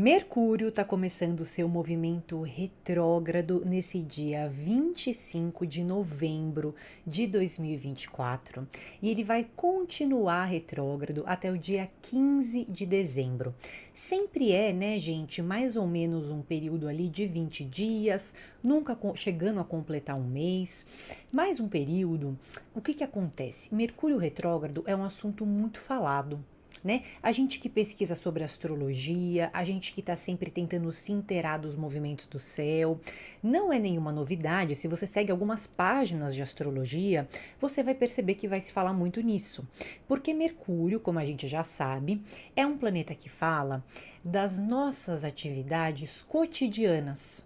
Mercúrio está começando o seu movimento retrógrado nesse dia 25 de novembro de 2024 e ele vai continuar retrógrado até o dia 15 de dezembro. Sempre é, né, gente, mais ou menos um período ali de 20 dias, nunca chegando a completar um mês. Mais um período, o que acontece? Mercúrio retrógrado é um assunto muito falado, né? A gente que pesquisa sobre astrologia, a gente que está sempre tentando se inteirar dos movimentos do céu, não é nenhuma novidade. Se você segue algumas páginas de astrologia, você vai perceber que vai se falar muito nisso. Porque Mercúrio, como a gente já sabe, é um planeta que fala das nossas atividades cotidianas.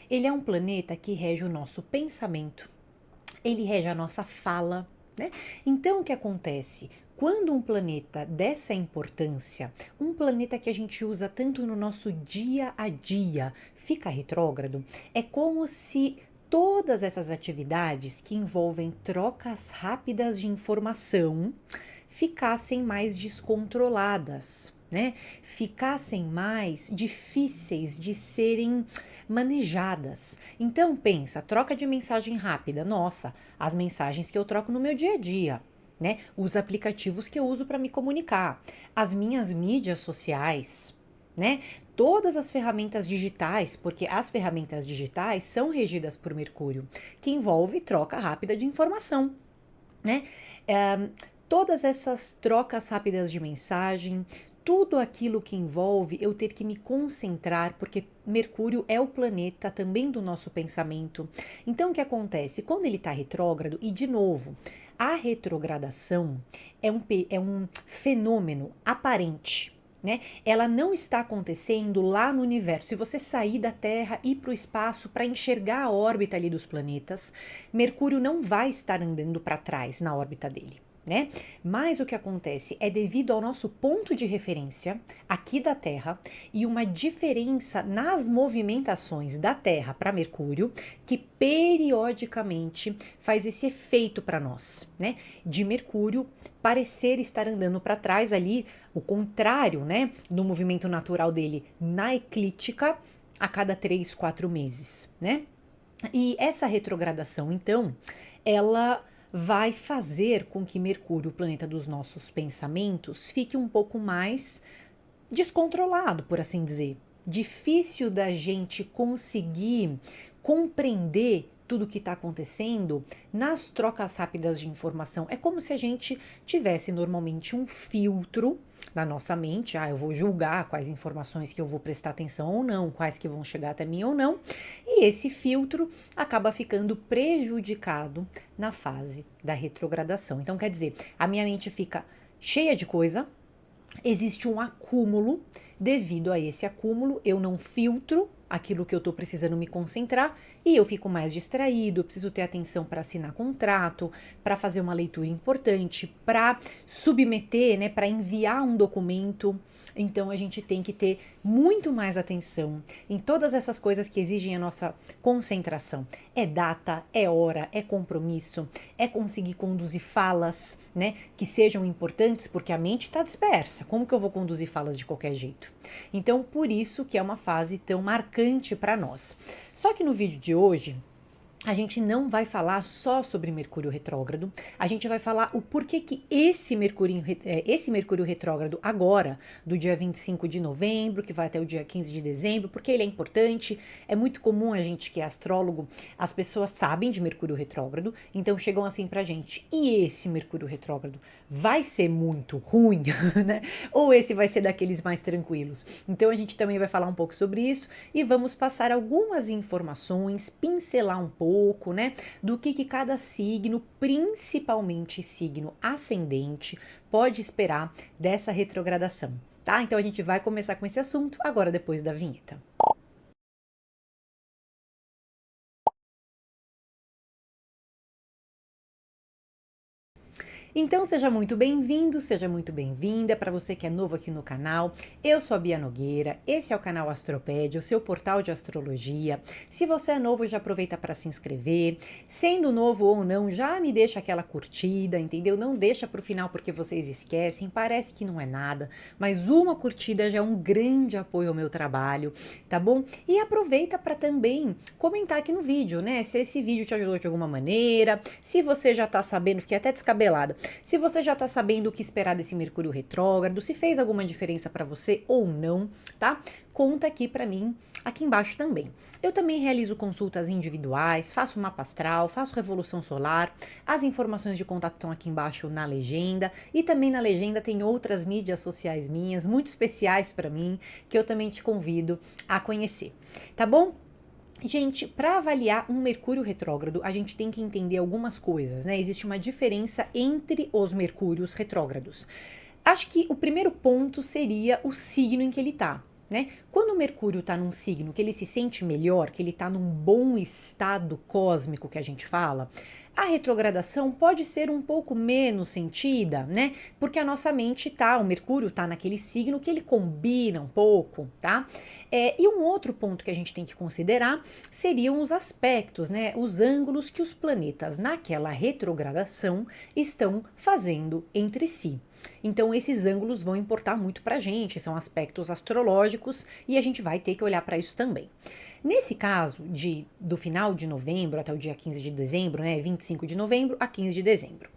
Ele é um planeta que rege o nosso pensamento, ele rege a nossa fala, né? Então, o que acontece? Quando um planeta dessa importância, um planeta que a gente usa tanto no nosso dia a dia, fica retrógrado, é como se todas essas atividades que envolvem trocas rápidas de informação ficassem mais descontroladas, né? Ficassem mais difíceis de serem manejadas. Então pensa, troca de mensagem rápida. Nossa, as mensagens que eu troco no meu dia a dia, né? Os aplicativos que eu uso para me comunicar, as minhas mídias sociais, né? Todas as ferramentas digitais, porque as ferramentas digitais são regidas por Mercúrio, que envolve troca rápida de informação, né? É, todas essas trocas rápidas de mensagem, tudo aquilo que envolve eu ter que me concentrar, porque Mercúrio é o planeta também do nosso pensamento. Então, o que acontece? Quando ele está retrógrado, e de novo, a retrogradação é um fenômeno aparente. Né? Ela não está acontecendo lá no universo. Se você sair da Terra e ir para o espaço para enxergar a órbita ali dos planetas, Mercúrio não vai estar andando para trás na órbita dele. Né? Mas o que acontece é devido ao nosso ponto de referência aqui da Terra e uma diferença nas movimentações da Terra para Mercúrio que periodicamente faz esse efeito para nós, né? De Mercúrio parecer estar andando para trás ali, o contrário, né, do movimento natural dele na eclíptica a cada 3, 4 meses, né? E essa retrogradação, então, ela vai fazer com que Mercúrio, o planeta dos nossos pensamentos, fique um pouco mais descontrolado, por assim dizer. Difícil da gente conseguir compreender tudo o que está acontecendo nas trocas rápidas de informação. É como se a gente tivesse normalmente um filtro na nossa mente. Eu vou julgar quais informações que eu vou prestar atenção ou não, quais que vão chegar até mim ou não. E esse filtro acaba ficando prejudicado na fase da retrogradação. Então, quer dizer, a minha mente fica cheia de coisa, existe um acúmulo. Devido a esse acúmulo, eu não filtro aquilo que eu estou precisando me concentrar e eu fico mais distraído. Eu preciso ter atenção para assinar contrato, para fazer uma leitura importante, para submeter, né, para enviar um documento. Então a gente tem que ter muito mais atenção em todas essas coisas que exigem a nossa concentração. É data, é hora, é compromisso, é conseguir conduzir falas, né, que sejam importantes, porque a mente está dispersa. Como que eu vou conduzir falas de qualquer jeito? Então, por isso que é uma fase tão marcante para nós. Só que no vídeo de hoje, a gente não vai falar só sobre Mercúrio retrógrado, a gente vai falar o porquê que esse Mercúrio retrógrado agora, do dia 25 de novembro, que vai até o dia 15 de dezembro, porque ele é importante. É muito comum a gente que é astrólogo, as pessoas sabem de Mercúrio retrógrado, então chegam assim pra gente, e esse Mercúrio retrógrado vai ser muito ruim, né? Ou esse vai ser daqueles mais tranquilos? Então a gente também vai falar um pouco sobre isso e vamos passar algumas informações, pincelar um pouco, né, do que cada signo, principalmente signo ascendente, pode esperar dessa retrogradação, tá? Então a gente vai começar com esse assunto agora depois da vinheta. Então seja muito bem-vindo, seja muito bem-vinda. Para você que é novo aqui no canal, eu sou a Bia Nogueira, esse é o canal Astropédia, o seu portal de astrologia. Se você é novo, já aproveita para se inscrever. Sendo novo ou não, já me deixa aquela curtida, entendeu? Não deixa para o final porque vocês esquecem, parece que não é nada, mas uma curtida já é um grande apoio ao meu trabalho, tá bom? E aproveita para também comentar aqui no vídeo, né? Se esse vídeo te ajudou de alguma maneira, se você já tá sabendo, fiquei até descabelada, se você já tá sabendo o que esperar desse Mercúrio retrógrado, se fez alguma diferença para você ou não, tá? Conta aqui para mim, aqui embaixo também. Eu também realizo consultas individuais, faço mapa astral, faço revolução solar, as informações de contato estão aqui embaixo na legenda, e também na legenda tem outras mídias sociais minhas, muito especiais para mim, que eu também te convido a conhecer, tá bom? Gente, para avaliar um Mercúrio retrógrado, a gente tem que entender algumas coisas, né? Existe uma diferença entre os Mercúrios retrógrados. Acho que o primeiro ponto seria o signo em que ele tá, né? Quando o Mercúrio tá num signo que ele se sente melhor, que ele tá num bom estado cósmico que a gente fala, a retrogradação pode ser um pouco menos sentida, né? Porque a nossa mente tá, o Mercúrio tá naquele signo que ele combina um pouco, tá? E um outro ponto que a gente tem que considerar seriam os aspectos, né? Os ângulos que os planetas naquela retrogradação estão fazendo entre si. Então, esses ângulos vão importar muito pra gente, são aspectos astrológicos e a gente vai ter que olhar para isso também. Nesse caso, do final de novembro até o dia 15 de dezembro, né, 25 de novembro a 15 de dezembro,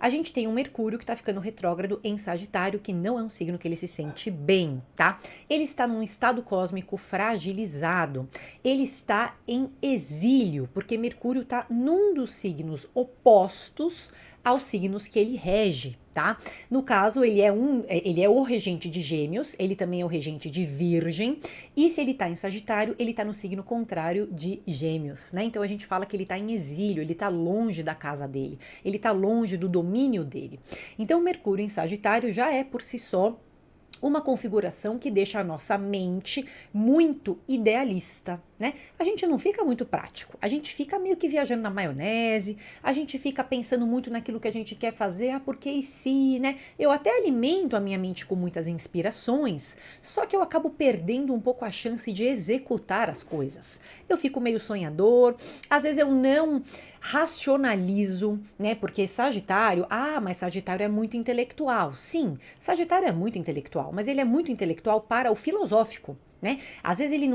a gente tem um Mercúrio que tá ficando retrógrado em Sagitário, que não é um signo que ele se sente bem, tá? Ele está num estado cósmico fragilizado, ele está em exílio, porque Mercúrio tá num dos signos opostos aos signos que ele rege, tá? No caso, ele é o regente de Gêmeos, ele também é o regente de Virgem, e se ele tá em Sagitário, ele tá no signo contrário de Gêmeos, né? Então a gente fala que ele tá em exílio, ele tá longe da casa dele, ele tá longe do domínio dele. Então Mercúrio em Sagitário já é por si só uma configuração que deixa a nossa mente muito idealista, né? A gente não fica muito prático, a gente fica meio que viajando na maionese, a gente fica pensando muito naquilo que a gente quer fazer, porque e se, né? Eu até alimento a minha mente com muitas inspirações, só que eu acabo perdendo um pouco a chance de executar as coisas. Eu fico meio sonhador, às vezes eu não racionalizo, né? Porque Sagitário, mas Sagitário é muito intelectual. Sim, Sagitário é muito intelectual, mas ele é muito intelectual para o filosófico, né? Às vezes ele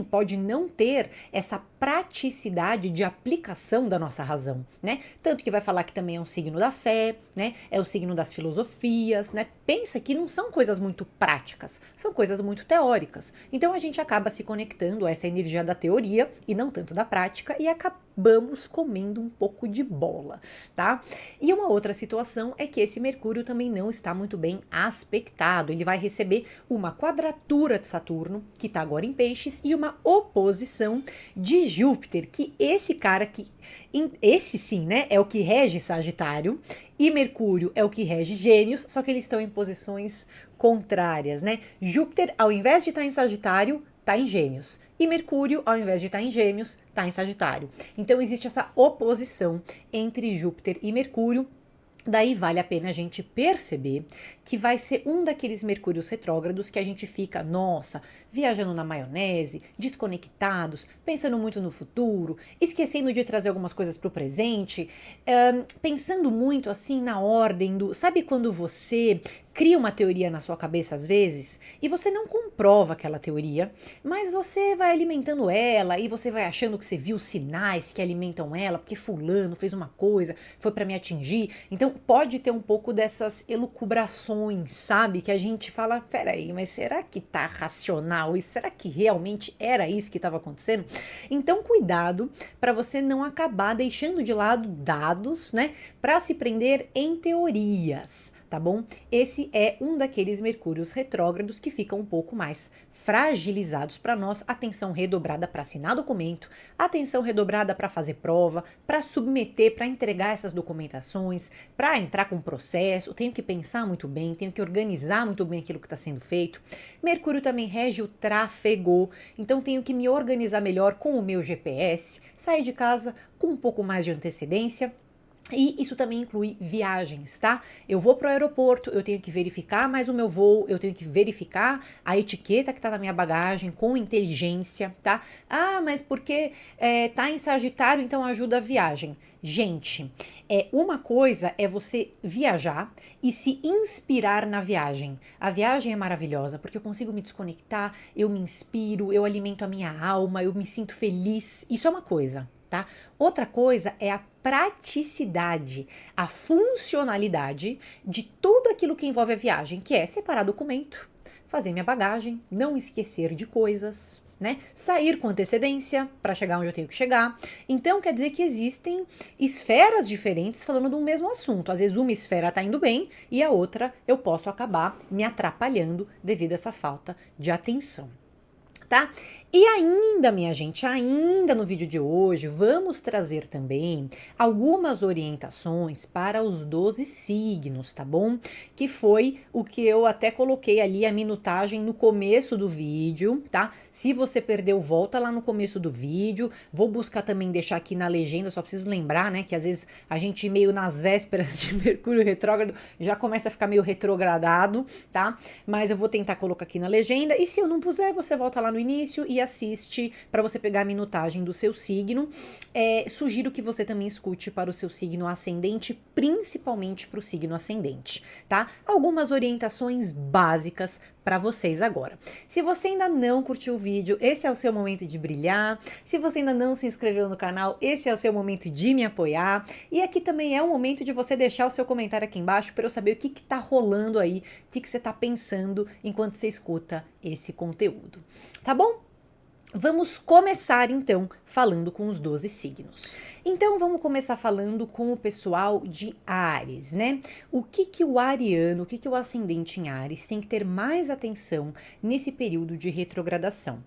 pode não ter essa praticidade de aplicação da nossa razão, né? Tanto que vai falar que também é um signo da fé, né? É o signo das filosofias, né? Pensa que não são coisas muito práticas, são coisas muito teóricas. Então a gente acaba se conectando a essa energia da teoria e não tanto da prática e acabamos comendo um pouco de bola, tá? E uma outra situação é que esse Mercúrio também não está muito bem aspectado. Ele vai receber uma quadratura de Saturno, que está agora em Peixes, e uma oposição de Júpiter, que esse sim, né, é o que rege Sagitário, e Mercúrio é o que rege Gêmeos, só que eles estão em posições contrárias, né? Júpiter, ao invés de estar em Sagitário, está em Gêmeos. E Mercúrio, ao invés de estar em Gêmeos, está em Sagitário. Então existe essa oposição entre Júpiter e Mercúrio. Daí vale a pena a gente perceber que vai ser um daqueles Mercúrios retrógrados que a gente fica, nossa, viajando na maionese, desconectados, pensando muito no futuro, esquecendo de trazer algumas coisas para o presente, pensando muito assim na ordem do... Sabe quando você cria uma teoria na sua cabeça às vezes e você não comprova aquela teoria, mas você vai alimentando ela e você vai achando que você viu sinais que alimentam ela, porque fulano fez uma coisa, foi para me atingir. Então pode ter um pouco dessas elucubrações, sabe? Que a gente fala, peraí, mas será que tá racional? E será que realmente era isso que estava acontecendo? Então cuidado para você não acabar deixando de lado dados, né? Para se prender em teorias. Tá bom? Esse é um daqueles Mercúrios retrógrados que ficam um pouco mais fragilizados para nós. Atenção redobrada para assinar documento, atenção redobrada para fazer prova, para submeter, para entregar essas documentações, para entrar com processo. Tenho que pensar muito bem, tenho que organizar muito bem aquilo que está sendo feito. Mercúrio também rege o tráfego, então tenho que me organizar melhor com o meu GPS, sair de casa com um pouco mais de antecedência. E isso também inclui viagens, tá? Eu vou pro aeroporto, eu tenho que verificar mais o meu voo, eu tenho que verificar a etiqueta que tá na minha bagagem com inteligência, tá? Ah, mas porque tá em Sagitário, então ajuda a viagem. Gente, uma coisa é você viajar e se inspirar na viagem. A viagem é maravilhosa porque eu consigo me desconectar, eu me inspiro, eu alimento a minha alma, eu me sinto feliz. Isso é uma coisa, tá? Outra coisa é a praticidade, a funcionalidade de tudo aquilo que envolve a viagem, que é separar documento, fazer minha bagagem, não esquecer de coisas, né? Sair com antecedência para chegar onde eu tenho que chegar. Então quer dizer que existem esferas diferentes falando do mesmo assunto. Às vezes uma esfera tá indo bem e a outra eu posso acabar me atrapalhando devido a essa falta de atenção. Tá? E ainda, minha gente, ainda no vídeo de hoje, vamos trazer também algumas orientações para os 12 signos, tá bom? Que foi o que eu até coloquei ali a minutagem no começo do vídeo, tá? Se você perdeu, volta lá no começo do vídeo. Vou buscar também deixar aqui na legenda, só preciso lembrar, né, que às vezes a gente meio nas vésperas de Mercúrio retrógrado já começa a ficar meio retrogradado, tá? Mas eu vou tentar colocar aqui na legenda e se eu não puser, você volta lá no início e assiste para você pegar a minutagem do seu signo. Sugiro que você também escute para o seu signo ascendente, principalmente para o signo ascendente, tá? Algumas orientações básicas para vocês agora. Se você ainda não curtiu o vídeo, esse é o seu momento de brilhar. Se você ainda não se inscreveu no canal, esse é o seu momento de me apoiar. E aqui também é o momento de você deixar o seu comentário aqui embaixo para eu saber o que tá rolando aí, o que você tá pensando enquanto você escuta esse conteúdo. Tá bom? Vamos começar então falando com os 12 signos. Então vamos começar falando com o pessoal de Áries, né? O que o ariano, o que o ascendente em Áries tem que ter mais atenção nesse período de retrogradação?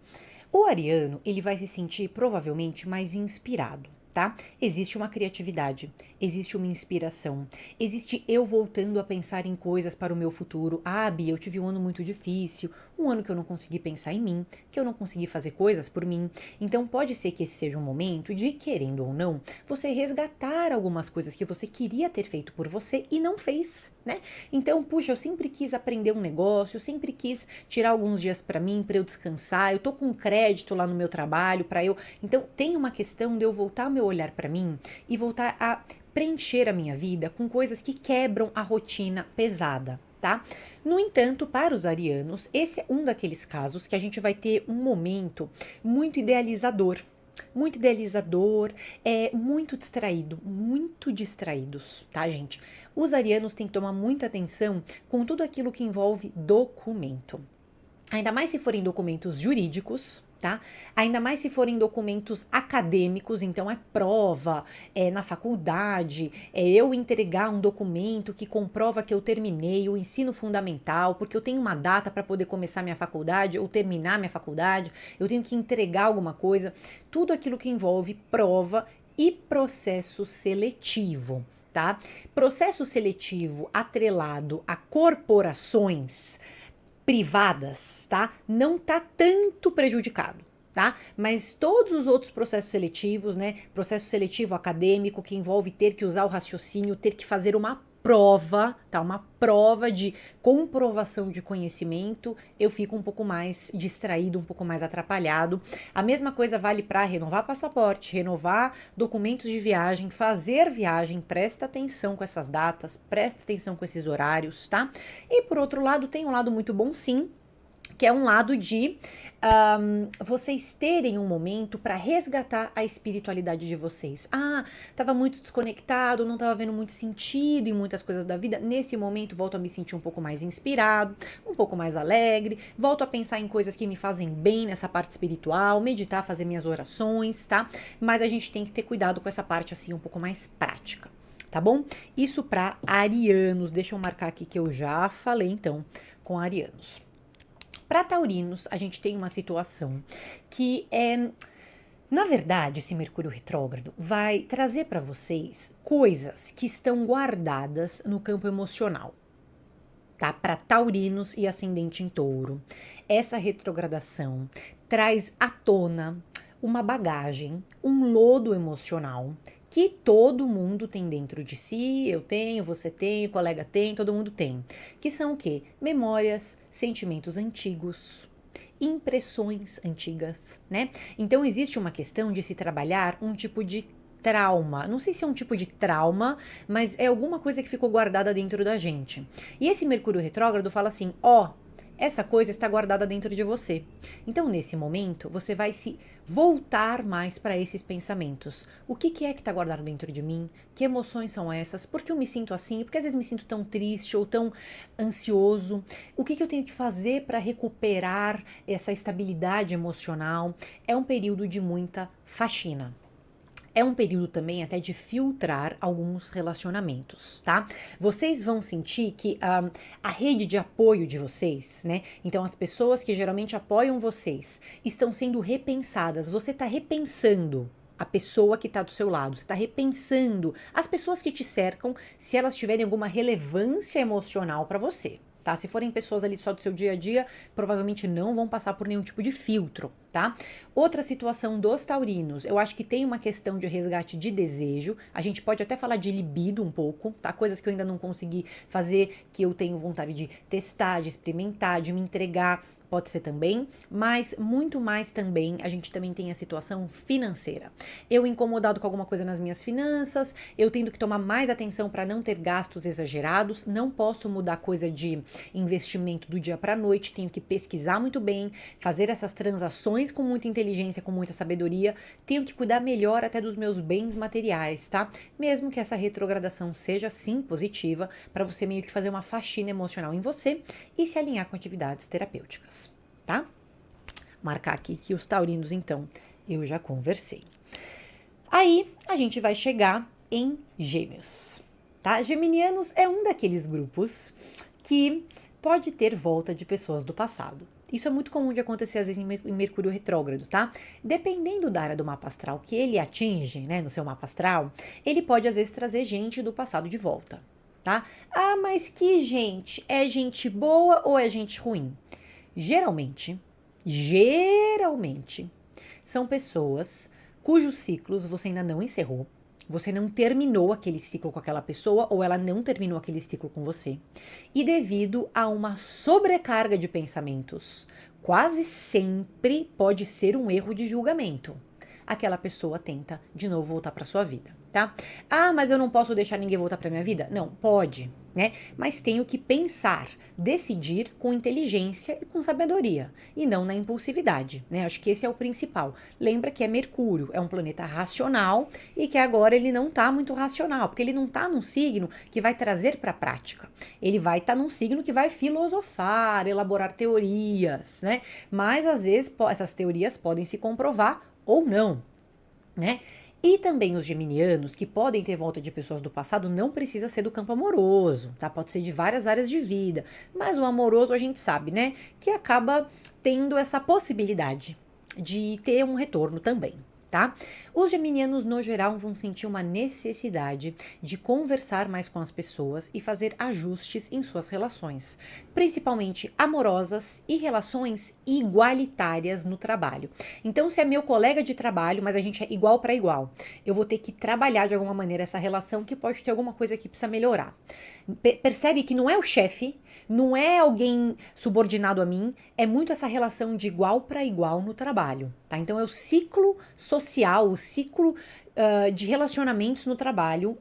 O ariano, ele vai se sentir provavelmente mais inspirado. Tá? Existe uma criatividade, existe uma inspiração, existe eu voltando a pensar em coisas para o meu futuro. Ah, Bia, eu tive um ano muito difícil, um ano que eu não consegui pensar em mim, que eu não consegui fazer coisas por mim. Então pode ser que esse seja um momento de, querendo ou não, você resgatar algumas coisas que você queria ter feito por você e não fez, né? Então, puxa, eu sempre quis aprender um negócio, eu sempre quis tirar alguns dias para mim, para eu descansar, eu tô com crédito lá no meu trabalho para eu. Então, tem uma questão de eu voltar meu olhar para mim e voltar a preencher a minha vida com coisas que quebram a rotina pesada, tá? No entanto, para os arianos, esse é um daqueles casos que a gente vai ter um momento muito idealizador. Muito idealizador, muito distraído, muito distraídos, tá, gente? Os arianos têm que tomar muita atenção com tudo aquilo que envolve documento. Ainda mais se forem documentos jurídicos, tá? Ainda mais se forem documentos acadêmicos, então é prova, é na faculdade, é eu entregar um documento que comprova que eu terminei o ensino fundamental, porque eu tenho uma data para poder começar minha faculdade ou terminar minha faculdade, eu tenho que entregar alguma coisa, tudo aquilo que envolve prova e processo seletivo. Tá? Processo seletivo atrelado a corporações privadas, tá? Não tá tanto prejudicado, tá? Mas todos os outros processos seletivos, né? Processo seletivo acadêmico que envolve ter que usar o raciocínio, ter que fazer uma prova, tá? Uma prova de comprovação de conhecimento, eu fico um pouco mais distraído, um pouco mais atrapalhado. A mesma coisa vale para renovar passaporte, renovar documentos de viagem, fazer viagem, presta atenção com essas datas, presta atenção com esses horários, tá? E por outro lado, tem um lado muito bom sim, que é um lado de vocês terem um momento para resgatar a espiritualidade de vocês. Ah, estava muito desconectado, não estava vendo muito sentido em muitas coisas da vida. Nesse momento, volto a me sentir um pouco mais inspirado, um pouco mais alegre, volto a pensar em coisas que me fazem bem nessa parte espiritual, meditar, fazer minhas orações, tá? Mas a gente tem que ter cuidado com essa parte assim um pouco mais prática. Tá bom? Isso para arianos. Deixa eu marcar aqui que eu já falei então com arianos. Para taurinos, a gente tem uma situação que na verdade, esse Mercúrio retrógrado vai trazer para vocês coisas que estão guardadas no campo emocional, tá? Para taurinos e ascendente em touro. Essa retrogradação traz à tona uma bagagem, um lodo emocional que todo mundo tem dentro de si, eu tenho, você tem, o colega tem, todo mundo tem. Que são o quê? Memórias, sentimentos antigos, impressões antigas, né? Então existe uma questão de se trabalhar um tipo de trauma. Não sei se é um tipo de trauma, mas é alguma coisa que ficou guardada dentro da gente. E esse Mercúrio retrógrado fala assim: ó, essa coisa está guardada dentro de você. Então, nesse momento, você vai se voltar mais para esses pensamentos. O que é que está guardado dentro de mim? Que emoções são essas? Por que eu me sinto assim? Por que às vezes me sinto tão triste ou tão ansioso? O que eu tenho que fazer para recuperar essa estabilidade emocional? É um período de muita faxina. É um período também até de filtrar alguns relacionamentos, tá? Vocês vão sentir que a rede de apoio de vocês, né? Então, as pessoas que geralmente apoiam vocês estão sendo repensadas. Você tá repensando a pessoa que está do seu lado. Você está repensando as pessoas que te cercam, se elas tiverem alguma relevância emocional para você. Tá? Se forem pessoas ali só do seu dia a dia, provavelmente não vão passar por nenhum tipo de filtro, tá? Outra situação dos taurinos, eu acho que tem uma questão de resgate de desejo, a gente pode até falar de libido um pouco, tá? Coisas que eu ainda não consegui fazer, que eu tenho vontade de testar, de experimentar, de me entregar, pode ser também, mas muito mais também, a gente também tem a situação financeira. Eu incomodado com alguma coisa nas minhas finanças, eu tendo que tomar mais atenção para não ter gastos exagerados, não posso mudar coisa de investimento do dia para a noite, tenho que pesquisar muito bem, fazer essas transações com muita inteligência, com muita sabedoria, tenho que cuidar melhor até dos meus bens materiais, tá? Mesmo que essa retrogradação seja sim positiva, para você meio que fazer uma faxina emocional em você e se alinhar com atividades terapêuticas. Tá? Marcar aqui que os taurinos, então, eu já conversei. Aí, a gente vai chegar em Gêmeos, tá? Geminianos é um daqueles grupos que pode ter volta de pessoas do passado. Isso é muito comum de acontecer, às vezes, em Mercúrio retrógrado, tá? Dependendo da área do mapa astral que ele atinge, né, no seu mapa astral, ele pode, às vezes, trazer gente do passado de volta, tá? Ah, mas que gente? É gente boa ou é gente ruim? Geralmente, são pessoas cujos ciclos você ainda não encerrou, você não terminou aquele ciclo com aquela pessoa ou ela não terminou aquele ciclo com você. E devido a uma sobrecarga de pensamentos, quase sempre pode ser um erro de julgamento. Aquela pessoa tenta de novo voltar para sua vida, tá? Ah, mas eu não posso deixar ninguém voltar para minha vida? Não, pode, né? Mas tenho que pensar, decidir com inteligência e com sabedoria, e não na impulsividade, né? Acho que esse é o principal. Lembra que é Mercúrio, é um planeta racional e que agora ele não tá muito racional, porque ele não tá num signo que vai trazer para a prática. Ele vai estar num signo que vai filosofar, elaborar teorias, né? Mas às vezes essas teorias podem se comprovar ou não, né? E também os geminianos, que podem ter volta de pessoas do passado, não precisa ser do campo amoroso, tá? Pode ser de várias áreas de vida. Mas o amoroso a gente sabe, né? Que acaba tendo essa possibilidade de ter um retorno também. Tá? Os geminianos, no geral, vão sentir uma necessidade de conversar mais com as pessoas e fazer ajustes em suas relações, principalmente amorosas e relações igualitárias no trabalho. Então, se é meu colega de trabalho, mas a gente é igual para igual, eu vou ter que trabalhar de alguma maneira essa relação que pode ter alguma coisa que precisa melhorar. Percebe que não é o chefe, não é alguém subordinado a mim, é muito essa relação de igual para igual no trabalho, tá? Então, é o ciclo social, o ciclo de relacionamentos no trabalho,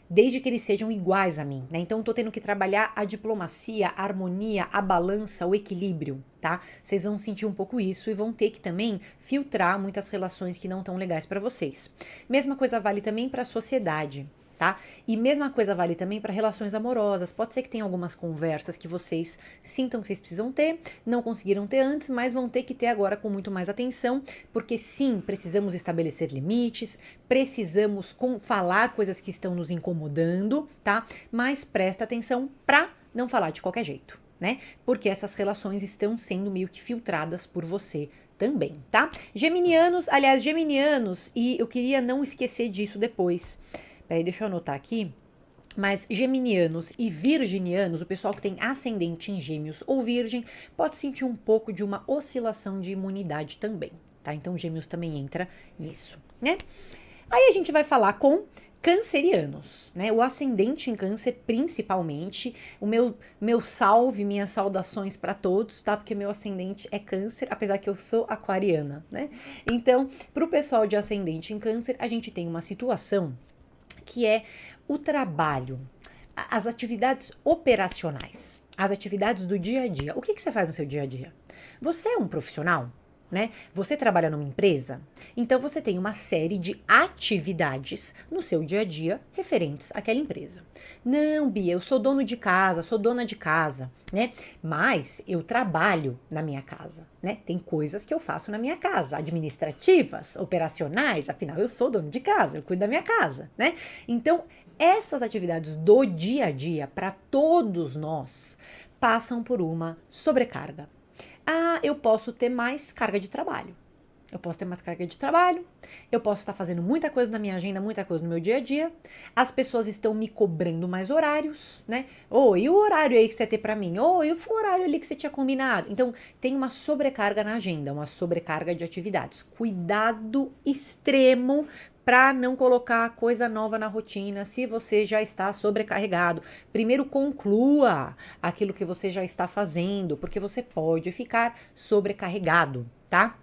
desde que eles sejam iguais a mim, né? Então, eu tô tendo que trabalhar a diplomacia, a harmonia, a balança, o equilíbrio, tá? Vocês vão sentir um pouco isso e vão ter que também filtrar muitas relações que não estão legais para vocês. Mesma coisa vale também para a sociedade. Tá? E mesma coisa vale também para relações amorosas. Pode ser que tenha algumas conversas que vocês sintam que vocês precisam ter, não conseguiram ter antes, mas vão ter que ter agora com muito mais atenção, porque sim, precisamos estabelecer limites, precisamos falar coisas que estão nos incomodando, tá? Mas presta atenção para não falar de qualquer jeito, né? Porque essas relações estão sendo meio que filtradas por você também, tá? Geminianos, e eu queria não esquecer disso depois. Peraí, deixa eu anotar aqui. Mas geminianos e virginianos, o pessoal que tem ascendente em gêmeos ou virgem, pode sentir um pouco de uma oscilação de imunidade também, tá? Então gêmeos também entra nisso, né? Aí a gente vai falar com cancerianos, né? O ascendente em câncer, principalmente. O meu salve, minhas saudações para todos, tá? Porque meu ascendente é câncer, apesar que eu sou aquariana, né? Então, para o pessoal de ascendente em câncer, a gente tem uma situação que é o trabalho, as atividades operacionais, as atividades do dia a dia. O que você faz no seu dia a dia? Você é um profissional? Né? Você trabalha numa empresa, então você tem uma série de atividades no seu dia a dia referentes àquela empresa. Não, Bia, eu sou dono de casa, sou dona de casa, né? Mas eu trabalho na minha casa, né? Tem coisas que eu faço na minha casa, administrativas, operacionais, afinal eu sou dono de casa, eu cuido da minha casa, né? Então, essas atividades do dia a dia, para todos nós, passam por uma sobrecarga. Ah, eu posso ter mais carga de trabalho. Eu posso ter mais carga de trabalho, eu posso estar fazendo muita coisa na minha agenda, muita coisa no meu dia a dia. As pessoas estão me cobrando mais horários, né? Ou e o horário aí que você ia ter pra mim? Ou e o horário ali que você tinha combinado? Então, tem uma sobrecarga na agenda, uma sobrecarga de atividades. Cuidado extremo para não colocar coisa nova na rotina se você já está sobrecarregado. Primeiro conclua aquilo que você já está fazendo, porque você pode ficar sobrecarregado, tá?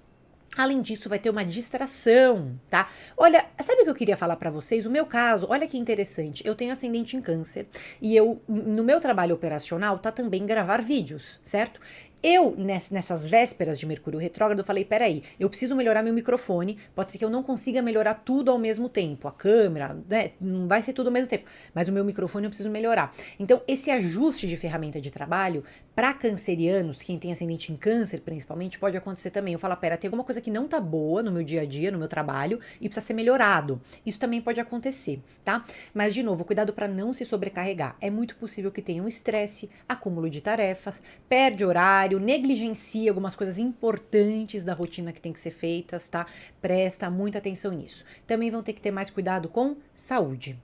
Além disso, vai ter uma distração, tá? Olha, sabe o que eu queria falar pra vocês? O meu caso, olha que interessante. Eu tenho ascendente em câncer e eu, no meu trabalho operacional, tá também gravar vídeos, certo? Eu, nessas vésperas de Mercúrio retrógrado, falei, peraí, eu preciso melhorar meu microfone, pode ser que eu não consiga melhorar tudo ao mesmo tempo, a câmera, né, não vai ser tudo ao mesmo tempo, mas o meu microfone eu preciso melhorar. Então, esse ajuste de ferramenta de trabalho, para cancerianos, quem tem ascendente em câncer principalmente, pode acontecer também. Eu falo, pera, tem alguma coisa que não tá boa no meu dia a dia, no meu trabalho, e precisa ser melhorado. Isso também pode acontecer, tá? Mas, de novo, cuidado para não se sobrecarregar. É muito possível que tenha um estresse, acúmulo de tarefas, perde horário, negligencia algumas coisas importantes da rotina que tem que ser feitas, tá? Presta muita atenção nisso. Também vão ter que ter mais cuidado com saúde.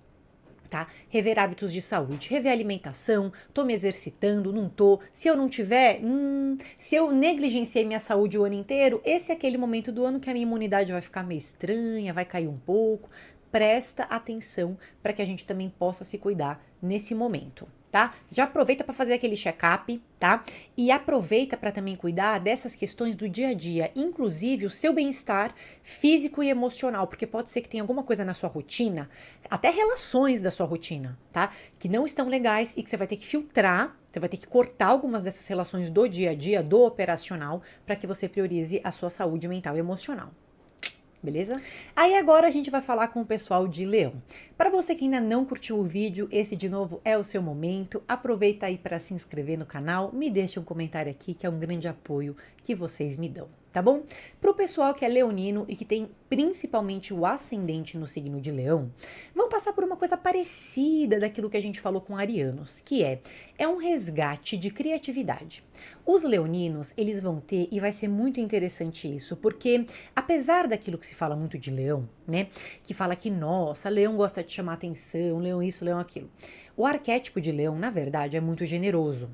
Tá? Rever hábitos de saúde, rever alimentação, tô me exercitando, não tô, se eu não tiver, se eu negligenciei minha saúde o ano inteiro, esse é aquele momento do ano que a minha imunidade vai ficar meio estranha, vai cair um pouco, presta atenção para que a gente também possa se cuidar nesse momento. Tá? Já aproveita para fazer aquele check-up, tá? E aproveita para também cuidar dessas questões do dia a dia, inclusive o seu bem-estar físico e emocional, porque pode ser que tenha alguma coisa na sua rotina, até relações da sua rotina, tá? Que não estão legais e que você vai ter que filtrar, você vai ter que cortar algumas dessas relações do dia a dia, do operacional, para que você priorize a sua saúde mental e emocional. Beleza? Aí agora a gente vai falar com o pessoal de Leão. Para você que ainda não curtiu o vídeo, esse de novo é o seu momento. Aproveita aí para se inscrever no canal, me deixa um comentário aqui que é um grande apoio que vocês me dão, tá bom? Para o pessoal que é leonino e que tem principalmente o ascendente no signo de Leão, vão passar por uma coisa parecida daquilo que a gente falou com arianos, que é um resgate de criatividade. Os leoninos, eles vão ter, e vai ser muito interessante isso, porque apesar daquilo que se fala muito de Leão, né, que fala que, nossa, Leão gosta de chamar atenção, Leão isso, Leão aquilo. O arquétipo de Leão, na verdade, é muito generoso.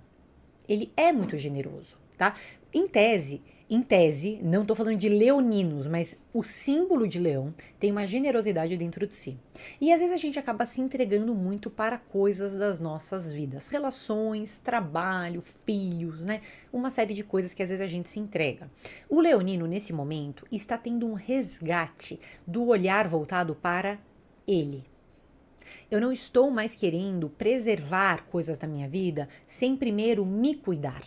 Ele é muito generoso, tá? Em tese, não tô falando de leoninos, mas o símbolo de leão tem uma generosidade dentro de si. E às vezes a gente acaba se entregando muito para coisas das nossas vidas, relações, trabalho, filhos, né? Uma série de coisas que às vezes a gente se entrega. O leonino, nesse momento, está tendo um resgate do olhar voltado para ele. Eu não estou mais querendo preservar coisas da minha vida sem primeiro me cuidar.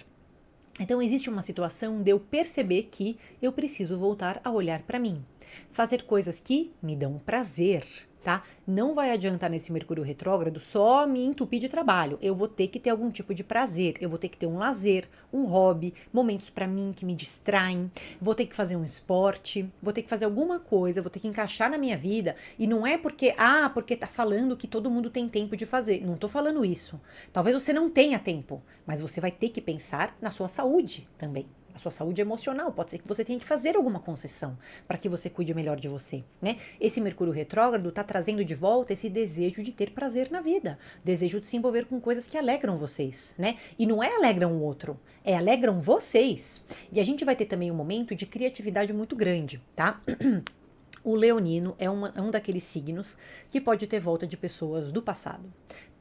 Então existe uma situação de eu perceber que eu preciso voltar a olhar para mim, fazer coisas que me dão prazer, tá? Não vai adiantar nesse Mercúrio retrógrado só me entupir de trabalho. Eu vou ter que ter algum tipo de prazer, eu vou ter que ter um lazer, um hobby, momentos para mim que me distraem, vou ter que fazer um esporte, vou ter que fazer alguma coisa, vou ter que encaixar na minha vida. E não é porque tá falando que todo mundo tem tempo de fazer. Não tô falando isso. Talvez você não tenha tempo, mas você vai ter que pensar na sua saúde também. A sua saúde emocional, pode ser que você tenha que fazer alguma concessão para que você cuide melhor de você, né? Esse Mercúrio retrógrado tá trazendo de volta esse desejo de ter prazer na vida, desejo de se envolver com coisas que alegram vocês, né? E não é alegram o outro, é alegram vocês. E a gente vai ter também um momento de criatividade muito grande, tá? O leonino é um daqueles signos que pode ter volta de pessoas do passado,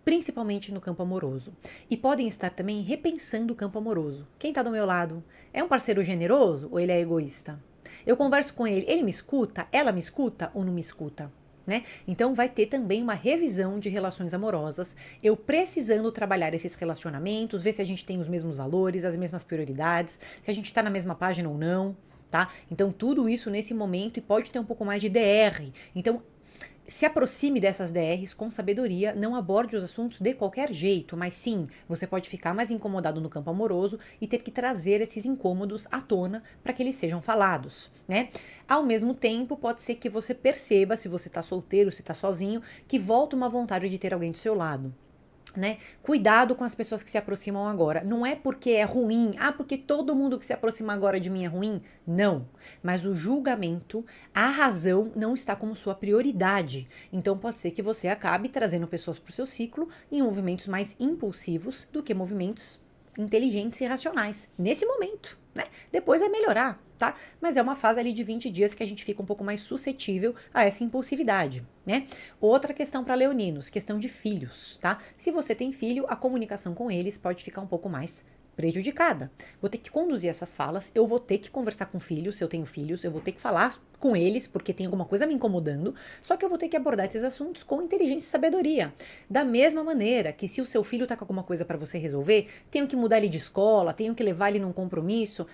principalmente no campo amoroso. E podem estar também repensando o campo amoroso. Quem está do meu lado? É um parceiro generoso ou ele é egoísta? Eu converso com ele me escuta? Ela me escuta ou não me escuta? Né? Então vai ter também uma revisão de relações amorosas, eu precisando trabalhar esses relacionamentos, ver se a gente tem os mesmos valores, as mesmas prioridades, se a gente está na mesma página ou não, tá? Então tudo isso nesse momento e pode ter um pouco mais de DR. Então se aproxime dessas DRs com sabedoria, não aborde os assuntos de qualquer jeito, mas sim, você pode ficar mais incomodado no campo amoroso e ter que trazer esses incômodos à tona para que eles sejam falados, né? Ao mesmo tempo, pode ser que você perceba, se você tá solteiro, se tá sozinho, que volta uma vontade de ter alguém do seu lado. Né? Cuidado com as pessoas que se aproximam agora. Não é porque é ruim, porque todo mundo que se aproxima agora de mim é ruim. Não. Mas o julgamento, a razão não está como sua prioridade. Então pode ser que você acabe trazendo pessoas para o seu ciclo em movimentos mais impulsivos do que movimentos inteligentes e racionais. Nesse momento, né? Depois vai melhorar, tá? Mas é uma fase ali de 20 dias que a gente fica um pouco mais suscetível a essa impulsividade, né? Outra questão para leoninos, questão de filhos, tá? Se você tem filho, a comunicação com eles pode ficar um pouco mais prejudicada. Vou ter que conduzir essas falas, eu vou ter que conversar com filhos, se eu tenho filhos, eu vou ter que falar com eles, porque tem alguma coisa me incomodando, só que eu vou ter que abordar esses assuntos com inteligência e sabedoria. Da mesma maneira que se o seu filho tá com alguma coisa para você resolver, tenho que mudar ele de escola, tenho que levar ele num compromisso,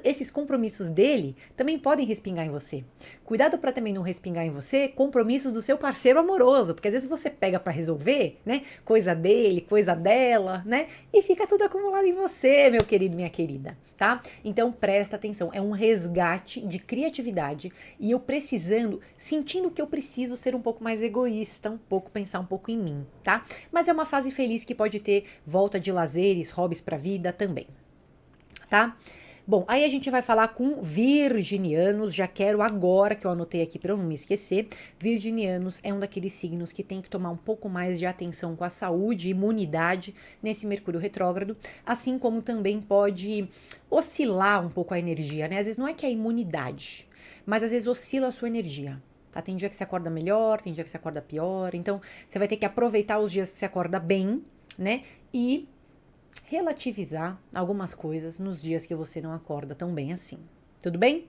esses compromissos dele também podem respingar em você. Cuidado para também não respingar em você compromissos do seu parceiro amoroso, porque às vezes você pega para resolver, né, coisa dele, coisa dela, né, e fica tudo acumulado em você, meu querido, minha querida, tá? Então presta atenção, é um resgate de criatividade e eu precisando, sentindo que eu preciso ser um pouco mais egoísta, um pouco pensar um pouco em mim, tá? Mas é uma fase feliz que pode ter volta de lazeres, hobbies pra vida também, tá? Bom, aí a gente vai falar com virginianos, já quero agora que eu anotei aqui para eu não me esquecer. Virginianos é um daqueles signos que tem que tomar um pouco mais de atenção com a saúde e imunidade nesse Mercúrio retrógrado, assim como também pode oscilar um pouco a energia, né? Às vezes não é que é a imunidade, mas às vezes oscila a sua energia. Tá? Tem dia que você acorda melhor, tem dia que você acorda pior, então você vai ter que aproveitar os dias que você acorda bem, né? E relativizar algumas coisas nos dias que você não acorda tão bem assim. Tudo bem?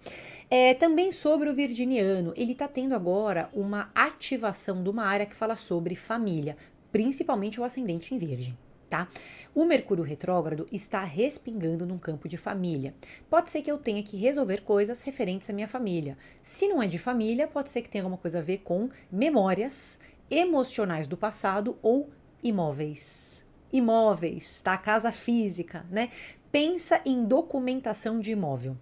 Também sobre o virginiano, ele está tendo agora uma ativação de uma área que fala sobre família, principalmente o ascendente em virgem. Tá? O Mercúrio retrógrado está respingando num campo de família. Pode ser que eu tenha que resolver coisas referentes à minha família. Se não é de família, pode ser que tenha alguma coisa a ver com memórias emocionais do passado ou imóveis. Imóveis, tá? Casa física, né? Pensa em documentação de imóvel.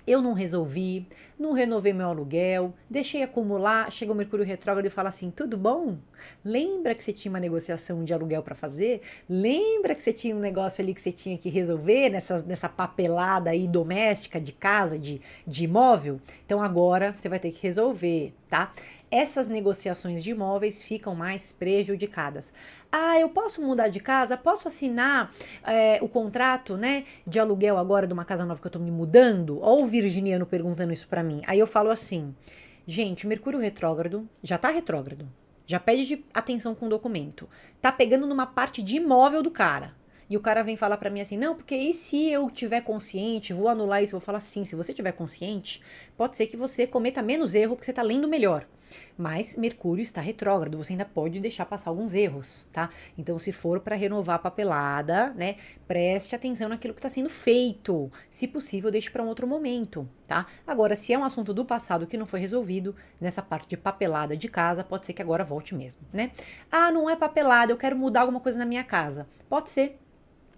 Eu não resolvi, não renovei meu aluguel, deixei acumular, chega o Mercúrio retrógrado e fala assim, tudo bom? Lembra que você tinha uma negociação de aluguel para fazer? Lembra que você tinha um negócio ali que você tinha que resolver nessa papelada aí doméstica de casa, de imóvel? Então agora você vai ter que resolver, tá? Essas negociações de imóveis ficam mais prejudicadas. Eu posso mudar de casa? Posso assinar o contrato, né, de aluguel agora de uma casa nova que eu tô me mudando? Ou o virginiano perguntando isso pra mim. Aí eu falo assim, gente, Mercúrio retrógrado, já tá retrógrado. Já pede de atenção com o documento. Tá pegando numa parte de imóvel do cara. E o cara vem falar pra mim assim, não, porque e se eu tiver consciente, vou anular isso? Eu vou falar assim, se você tiver consciente, pode ser que você cometa menos erro porque você tá lendo melhor. Mas Mercúrio está retrógrado, você ainda pode deixar passar alguns erros, tá? Então, se for para renovar a papelada, né, preste atenção naquilo que está sendo feito. Se possível, deixe para um outro momento, tá? Agora, se é um assunto do passado que não foi resolvido, nessa parte de papelada de casa, pode ser que agora volte mesmo, né? Não é papelada, eu quero mudar alguma coisa na minha casa. Pode ser.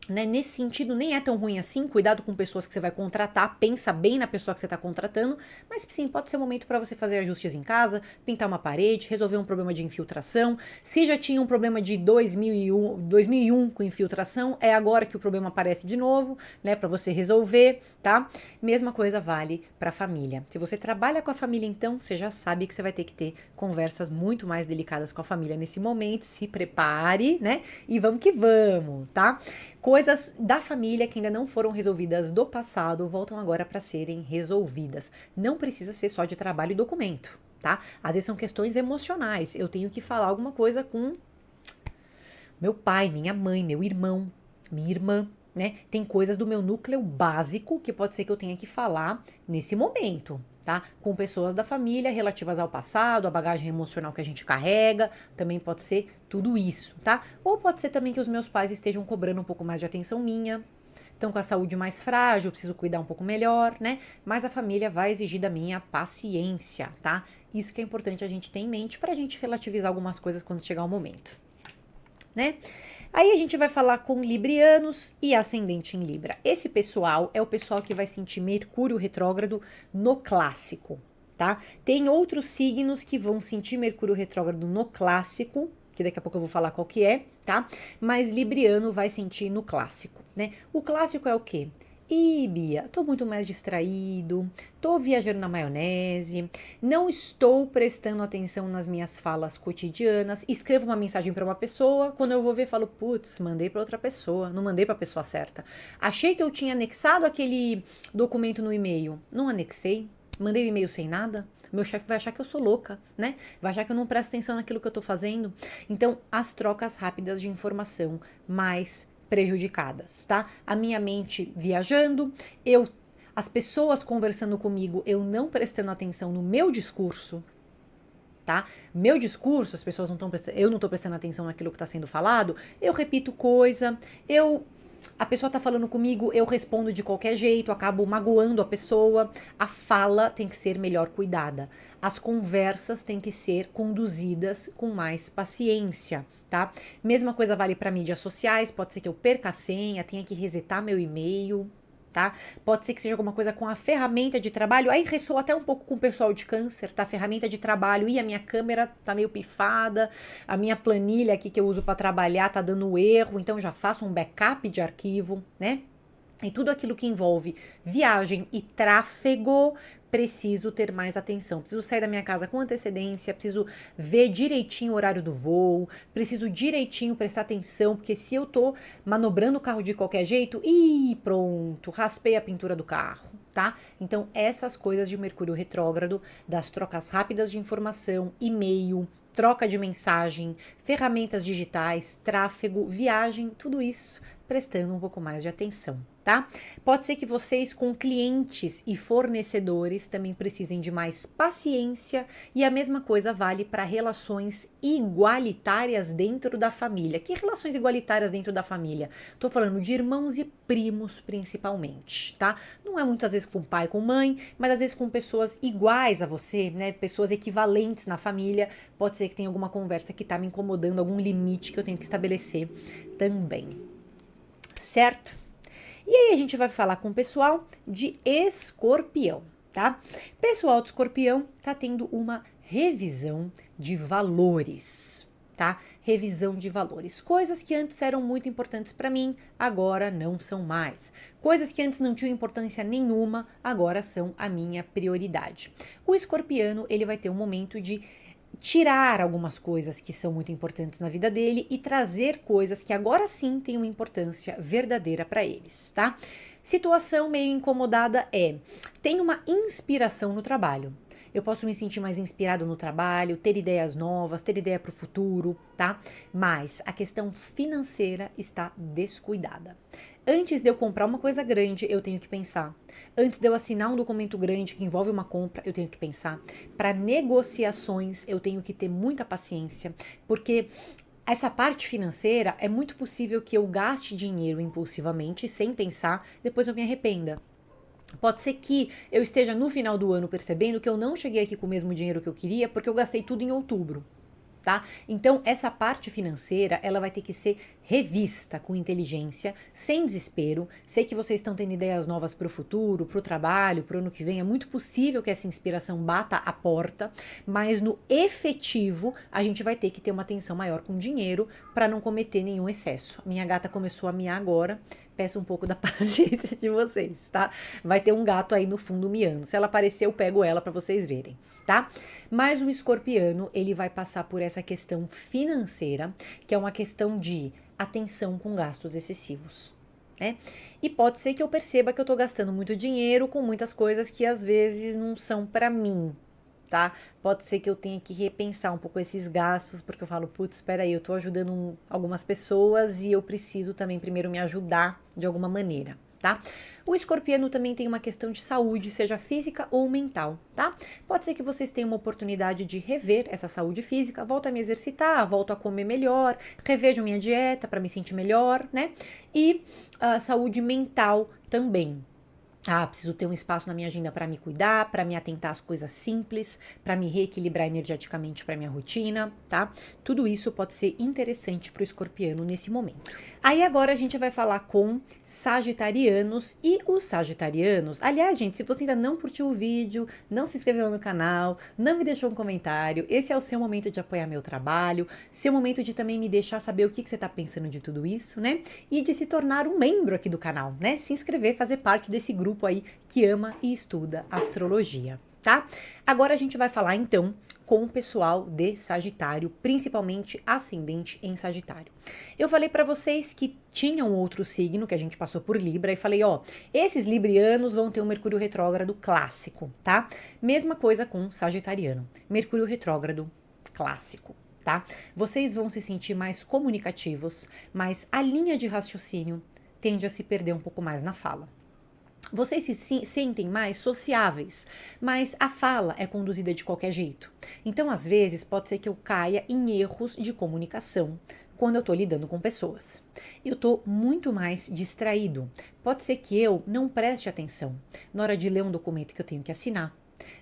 Né? Nesse sentido, nem é tão ruim assim. Cuidado com pessoas que você vai contratar. Pensa bem na pessoa que você está contratando. Mas sim, pode ser um momento para você fazer ajustes em casa, pintar uma parede, resolver um problema de infiltração. Se já tinha um problema de 2001 com infiltração, é agora que o problema aparece de novo, né? Para você resolver, tá? Mesma coisa vale para a família. Se você trabalha com a família, então, você já sabe que você vai ter que ter conversas muito mais delicadas com a família nesse momento. Se prepare, né? E vamos que vamos, tá? Coisas da família que ainda não foram resolvidas do passado voltam agora para serem resolvidas. Não precisa ser só de trabalho e documento, tá? Às vezes são questões emocionais. Eu tenho que falar alguma coisa com meu pai, minha mãe, meu irmão, minha irmã, né? Tem coisas do meu núcleo básico que pode ser que eu tenha que falar nesse momento, tá? Com pessoas da família relativas ao passado, a bagagem emocional que a gente carrega, também pode ser tudo isso, tá? Ou pode ser também que os meus pais estejam cobrando um pouco mais de atenção minha, estão com a saúde mais frágil, eu preciso cuidar um pouco melhor, né? Mas a família vai exigir da minha paciência, tá? Isso que é importante a gente ter em mente pra gente relativizar algumas coisas quando chegar o momento, né? Aí a gente vai falar com librianos e ascendente em Libra. Esse pessoal é o pessoal que vai sentir Mercúrio retrógrado no clássico, tá? Tem outros signos que vão sentir Mercúrio retrógrado no clássico, que daqui a pouco eu vou falar qual que é, tá? Mas libriano vai sentir no clássico, né? O clássico é o quê? Ih, Bia, tô muito mais distraído, tô viajando na maionese, não estou prestando atenção nas minhas falas cotidianas, escrevo uma mensagem para uma pessoa, quando eu vou ver, falo, putz, mandei para outra pessoa, não mandei para a pessoa certa. Achei que eu tinha anexado aquele documento no e-mail, não anexei, mandei o e-mail sem nada. Meu chefe vai achar que eu sou louca, né? Vai achar que eu não presto atenção naquilo que eu tô fazendo. Então, as trocas rápidas de informação mais prejudicadas, tá? A minha mente viajando, as pessoas conversando comigo, eu não prestando atenção no meu discurso, tá? Meu discurso, as pessoas não estão prestando, eu não tô prestando atenção naquilo que está sendo falado, eu repito coisa, a pessoa tá falando comigo, eu respondo de qualquer jeito, acabo magoando a pessoa. A fala tem que ser melhor cuidada. As conversas têm que ser conduzidas com mais paciência, tá? Mesma coisa vale para mídias sociais, pode ser que eu perca a senha, tenha que resetar meu e-mail, tá? Pode ser que seja alguma coisa com a ferramenta de trabalho, aí ressoa até um pouco com o pessoal de câncer, tá? Ferramenta de trabalho, e a minha câmera tá meio pifada, a minha planilha aqui que eu uso para trabalhar tá dando erro, então eu já faço um backup de arquivo, né? E tudo aquilo que envolve viagem e tráfego, preciso ter mais atenção. Preciso sair da minha casa com antecedência, preciso ver direitinho o horário do voo, preciso direitinho prestar atenção, porque se eu tô manobrando o carro de qualquer jeito, pronto, raspei a pintura do carro, tá? Então, essas coisas de Mercúrio retrógrado, das trocas rápidas de informação, e-mail, troca de mensagem, ferramentas digitais, tráfego, viagem, tudo isso prestando um pouco mais de atenção, tá? Pode ser que vocês com clientes e fornecedores também precisem de mais paciência, e a mesma coisa vale para relações igualitárias dentro da família. Que relações igualitárias dentro da família? Tô falando de irmãos e primos principalmente, tá? Não é muitas vezes com pai, com mãe, mas às vezes com pessoas iguais a você, né? Pessoas equivalentes na família. Pode ser que tenha alguma conversa que tá me incomodando, algum limite que eu tenho que estabelecer também. Certo? E aí a gente vai falar com o pessoal de Escorpião, tá? Pessoal de Escorpião tá tendo uma revisão de valores, tá? Revisão de valores. Coisas que antes eram muito importantes para mim, agora não são mais. Coisas que antes não tinham importância nenhuma, agora são a minha prioridade. O escorpiano, ele vai ter um momento de tirar algumas coisas que são muito importantes na vida dele e trazer coisas que agora sim têm uma importância verdadeira para eles, tá? Situação meio incomodada tem uma inspiração no trabalho. Eu posso me sentir mais inspirado no trabalho, ter ideias novas, ter ideia para o futuro, tá? Mas a questão financeira está descuidada. Antes de eu comprar uma coisa grande, eu tenho que pensar. Antes de eu assinar um documento grande que envolve uma compra, eu tenho que pensar. Para negociações, eu tenho que ter muita paciência, porque essa parte financeira é muito possível que eu gaste dinheiro impulsivamente, sem pensar, depois eu me arrependa. Pode ser que eu esteja no final do ano percebendo que eu não cheguei aqui com o mesmo dinheiro que eu queria porque eu gastei tudo em outubro. Tá? Então, essa parte financeira, ela vai ter que ser revista com inteligência, sem desespero. Sei que vocês estão tendo ideias novas para o futuro, para o trabalho, para o ano que vem. É muito possível que essa inspiração bata a porta, mas no efetivo, a gente vai ter que ter uma atenção maior com o dinheiro para não cometer nenhum excesso. Minha gata começou a miar agora. Peço um pouco da paciência de vocês, tá? Vai ter um gato aí no fundo miando. Se ela aparecer, eu pego ela para vocês verem, tá? Mas o escorpiano, ele vai passar por essa questão financeira, que é uma questão de atenção com gastos excessivos, né? E pode ser que eu perceba que eu tô gastando muito dinheiro com muitas coisas que às vezes não são para mim, tá? Pode ser que eu tenha que repensar um pouco esses gastos, porque eu falo, putz, espera aí, eu tô ajudando algumas pessoas e eu preciso também primeiro me ajudar de alguma maneira. Tá? O escorpiano também tem uma questão de saúde, seja física ou mental, tá? Pode ser que vocês tenham uma oportunidade de rever essa saúde física, volto a me exercitar, volto a comer melhor, revejo minha dieta para me sentir melhor, né? E a saúde mental também. Ah, preciso ter um espaço na minha agenda para me cuidar, para me atentar às coisas simples, para me reequilibrar energeticamente para minha rotina, tá? Tudo isso pode ser interessante para o escorpiano nesse momento. Aí agora a gente vai falar com sagitarianos e os sagitarianos. Aliás, gente, se você ainda não curtiu o vídeo, não se inscreveu no canal, não me deixou um comentário, esse é o seu momento de apoiar meu trabalho, seu momento de também me deixar saber o que você está pensando de tudo isso, né? E de se tornar um membro aqui do canal, né? Se inscrever, fazer parte desse grupo aí que ama e estuda astrologia, tá? Agora a gente vai falar então com o pessoal de Sagitário, principalmente ascendente em Sagitário. Eu falei para vocês que tinha um outro signo, que a gente passou por Libra, e falei, ó, esses librianos vão ter um Mercúrio retrógrado clássico, tá? Mesma coisa com Sagitariano, Mercúrio retrógrado clássico. Tá? Vocês vão se sentir mais comunicativos, mas a linha de raciocínio tende a se perder um pouco mais na fala. Vocês se sentem mais sociáveis, mas a fala é conduzida de qualquer jeito. Então, às vezes, pode ser que eu caia em erros de comunicação quando eu estou lidando com pessoas. Eu estou muito mais distraído. Pode ser que eu não preste atenção na hora de ler um documento que eu tenho que assinar,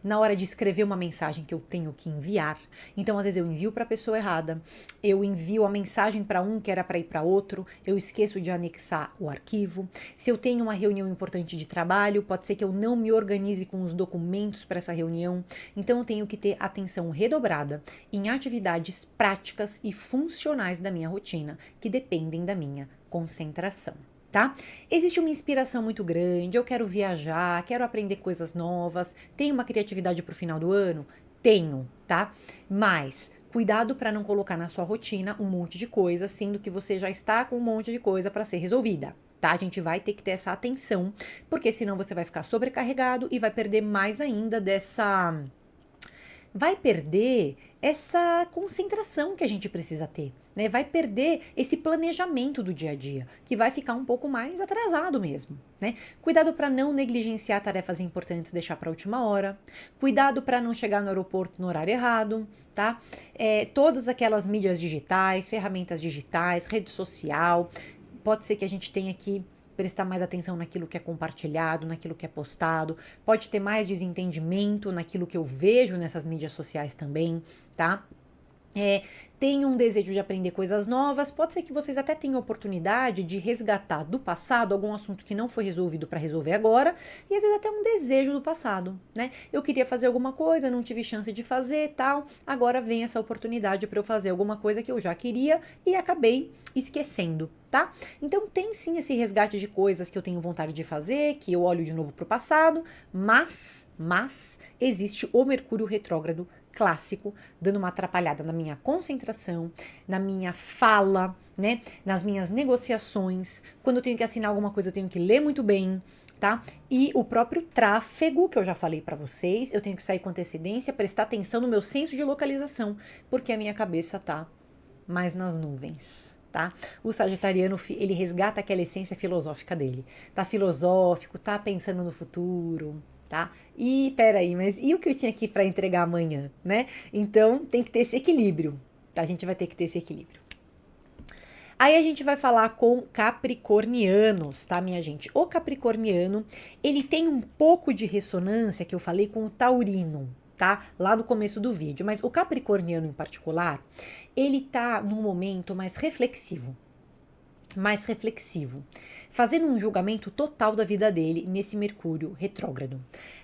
na hora de escrever uma mensagem que eu tenho que enviar. Então, às vezes eu envio para a pessoa errada, eu envio a mensagem para um que era para ir para outro, eu esqueço de anexar o arquivo. Se eu tenho uma reunião importante de trabalho, pode ser que eu não me organize com os documentos para essa reunião. Então, eu tenho que ter atenção redobrada em atividades práticas e funcionais da minha rotina, que dependem da minha concentração. Tá? Existe uma inspiração muito grande, eu quero viajar, quero aprender coisas novas, tenho uma criatividade para o final do ano? Tenho, tá? Mas cuidado para não colocar na sua rotina um monte de coisa, sendo que você já está com um monte de coisa para ser resolvida. Tá? A gente vai ter que ter essa atenção, porque senão você vai ficar sobrecarregado e vai perder mais ainda dessa... vai perder essa concentração que a gente precisa ter, né? Vai perder esse planejamento do dia a dia, que vai ficar um pouco mais atrasado mesmo, né? Cuidado para não negligenciar tarefas importantes, deixar para a última hora. Cuidado para não chegar no aeroporto no horário errado, tá? Todas aquelas mídias digitais, ferramentas digitais, rede social, pode ser que a gente tenha que prestar mais atenção naquilo que é compartilhado, naquilo que é postado, pode ter mais desentendimento naquilo que eu vejo nessas mídias sociais também, tá? Tem um desejo de aprender coisas novas, pode ser que vocês até tenham oportunidade de resgatar do passado algum assunto que não foi resolvido para resolver agora, e às vezes até um desejo do passado, né? Eu queria fazer alguma coisa, não tive chance de fazer, tal, agora vem essa oportunidade para eu fazer alguma coisa que eu já queria e acabei esquecendo, tá? Então tem sim esse resgate de coisas que eu tenho vontade de fazer, que eu olho de novo para o passado, mas existe o Mercúrio retrógrado clássico, dando uma atrapalhada na minha concentração, na minha fala, né, nas minhas negociações. Quando eu tenho que assinar alguma coisa, eu tenho que ler muito bem, tá? E o próprio tráfego, que eu já falei para vocês, eu tenho que sair com antecedência, prestar atenção no meu senso de localização, porque a minha cabeça tá mais nas nuvens. Tá? O sagitariano, ele resgata aquela essência filosófica dele. Tá filosófico, tá pensando no futuro, tá? E peraí, mas e o que eu tinha aqui para entregar amanhã, né? Então tem que ter esse equilíbrio, tá? A gente vai ter que ter esse equilíbrio. Aí a gente vai falar com capricornianos, tá, minha gente? O capricorniano, ele tem um pouco de ressonância que eu falei com o taurino, tá? Lá no começo do vídeo, mas o capricorniano em particular, ele tá num momento mais reflexivo, fazendo um julgamento total da vida dele nesse Mercúrio retrógrado.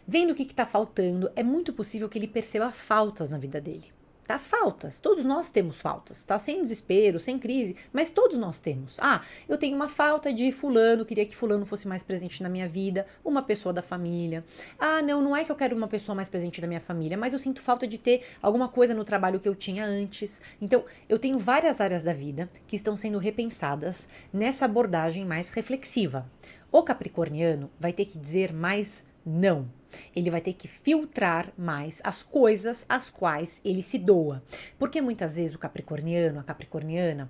Vendo o que está faltando, é muito possível que ele perceba faltas na vida dele. Tá? Faltas, todos nós temos faltas, tá? Sem desespero, sem crise, mas todos nós temos. Ah, eu tenho uma falta de fulano, queria que fulano fosse mais presente na minha vida, uma pessoa da família. Ah, não é que eu quero uma pessoa mais presente na minha família, mas eu sinto falta de ter alguma coisa no trabalho que eu tinha antes. Então, eu tenho várias áreas da vida que estão sendo repensadas nessa abordagem mais reflexiva. O capricorniano vai ter que dizer mais não. Ele vai ter que filtrar mais as coisas às quais ele se doa. Porque muitas vezes o capricorniano, a capricorniana,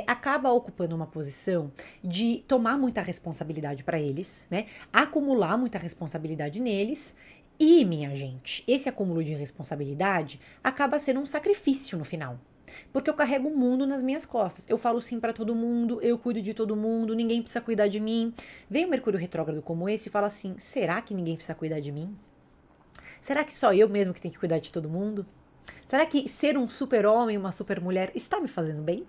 acaba ocupando uma posição de tomar muita responsabilidade para eles, né? Acumular muita responsabilidade neles. E, minha gente, esse acúmulo de responsabilidade acaba sendo um sacrifício no final. Porque eu carrego o mundo nas minhas costas. Eu falo sim pra todo mundo, eu cuido de todo mundo, ninguém precisa cuidar de mim. Vem um Mercúrio retrógrado como esse e fala assim: será que ninguém precisa cuidar de mim? Será que só eu mesmo que tenho que cuidar de todo mundo? Será que ser um super-homem, uma super-mulher está me fazendo bem?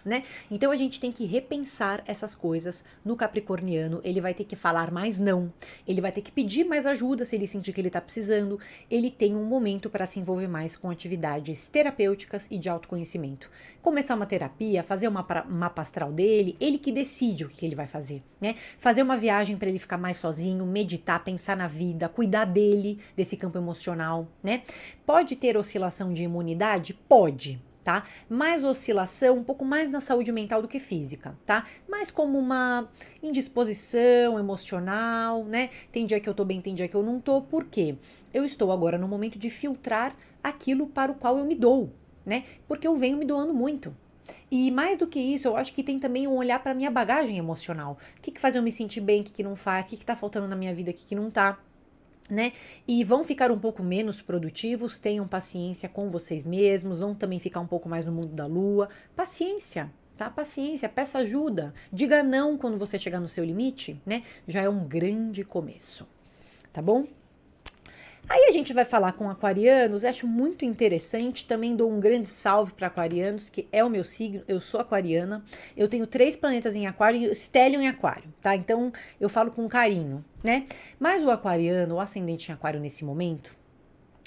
Né? Então a gente tem que repensar essas coisas no capricorniano. Ele vai ter que falar mais não, ele vai ter que pedir mais ajuda se ele sentir que ele está precisando. Ele tem um momento para se envolver mais com atividades terapêuticas e de autoconhecimento. Começar uma terapia, fazer uma mapa astral dele, ele que decide o que ele vai fazer, né? Fazer uma viagem para ele ficar mais sozinho, meditar, pensar na vida, cuidar dele, desse campo emocional, né? Pode ter oscilação de imunidade? Pode. Tá? Mais oscilação, um pouco mais na saúde mental do que física, tá? Mais como uma indisposição emocional, né? Tem dia que eu tô bem, tem dia que eu não tô. Por quê? Eu estou agora no momento de filtrar aquilo para o qual eu me dou, né? Porque eu venho me doando muito. E mais do que isso, eu acho que tem também um olhar para minha bagagem emocional. O que faz eu me sentir bem, o que não faz, o que tá faltando na minha vida, o que não tá. Né? E vão ficar um pouco menos produtivos, tenham paciência com vocês mesmos, vão também ficar um pouco mais no mundo da lua. Paciência, tá? Paciência, peça ajuda. Diga não quando você chegar no seu limite, né? Já é um grande começo, tá bom? Aí a gente vai falar com aquarianos, eu acho muito interessante, também dou um grande salve para aquarianos, que é o meu signo, eu sou aquariana, eu tenho 3 planetas em aquário e Stellium em aquário, tá? Então eu falo com carinho, né? Mas o aquariano, o ascendente em aquário nesse momento,